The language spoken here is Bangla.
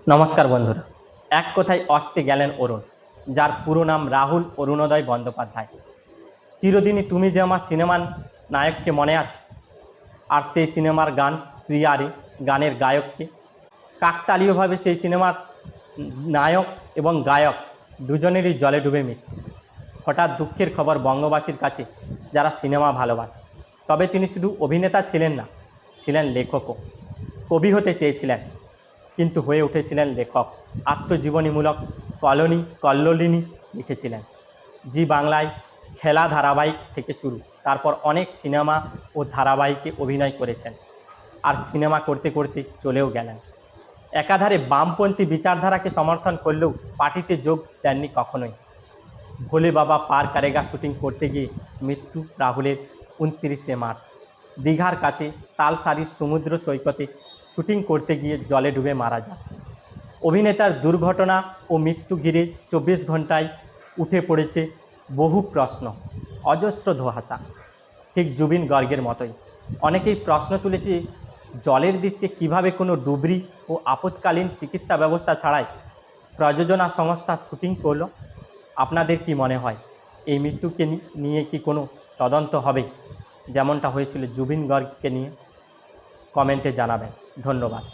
নমস্কার বন্ধুরা। এক কথায় অস্তে গেলেন অরুণ, যার পুরো নাম রাহুল অরুণোদয় বন্দ্যোপাধ্যায়। চিরদিনই তুমি যে আমার সিনেমার নায়ককে মনে আছে, আর সেই সিনেমার গান প্রিয়ারে, গানের গায়ককে। কাকতালীয়ভাবে সেই সিনেমার নায়ক এবং গায়ক দুজনেরই জলে ডুবে মৃত্যু। হঠাৎ দুঃখের খবর বঙ্গবাসীর কাছে যারা সিনেমা ভালোবাসে। তবে তিনি শুধু অভিনেতা ছিলেন না, ছিলেন লেখকও। কবি হতে চেয়েছিলেন, কিন্তু হয়ে উঠেছিলেন লেখক। আত্মজীবনীমূলক কল্লোলিনী লিখেছিলেন। জি বাংলায় খেলা ধারাবাহিক থেকে শুরু, তারপর অনেক সিনেমা ও ধারাবাহিকে অভিনয় করেছেন, আর সিনেমা করতে করতে চলেও গেলেন। একাধারে বামপন্থী বিচারধারাকে সমর্থন করলেও পার্টিতে যোগ দেননি কখনোই। ভোলে বাবা পার কারেগা শুটিং করতে গিয়ে মৃত্যু রাহুলের 29শে মার্চ। দীঘার কাছে তালসারির সমুদ্র সৈকতে শুটিং করতে গিয়ে জলে ডুবে মারা যান। অভিনেতার দুর্ঘটনা ও মৃত্যু ঘিরে 24 ঘন্টায় উঠে পড়েছে বহু প্রশ্ন, অজস্র ধোঁয়াশা। ঠিক জুবিন গর্গের মতোই অনেকেই প্রশ্ন তুলেছে, জলের দৃশ্যে কিভাবে কোনো ডুবরি ও আপৎকালীন চিকিৎসা ব্যবস্থা ছাড়াই প্রযোজনা সংস্থা শুটিং করল। আপনাদের কি মনে হয়, এই মৃত্যুকে নিয়ে কি কোনো তদন্ত হবে, যেমনটা হয়েছিল জুবিন গর্গকে নিয়ে? কমেন্টে জানাবেন। ধন্যবাদ।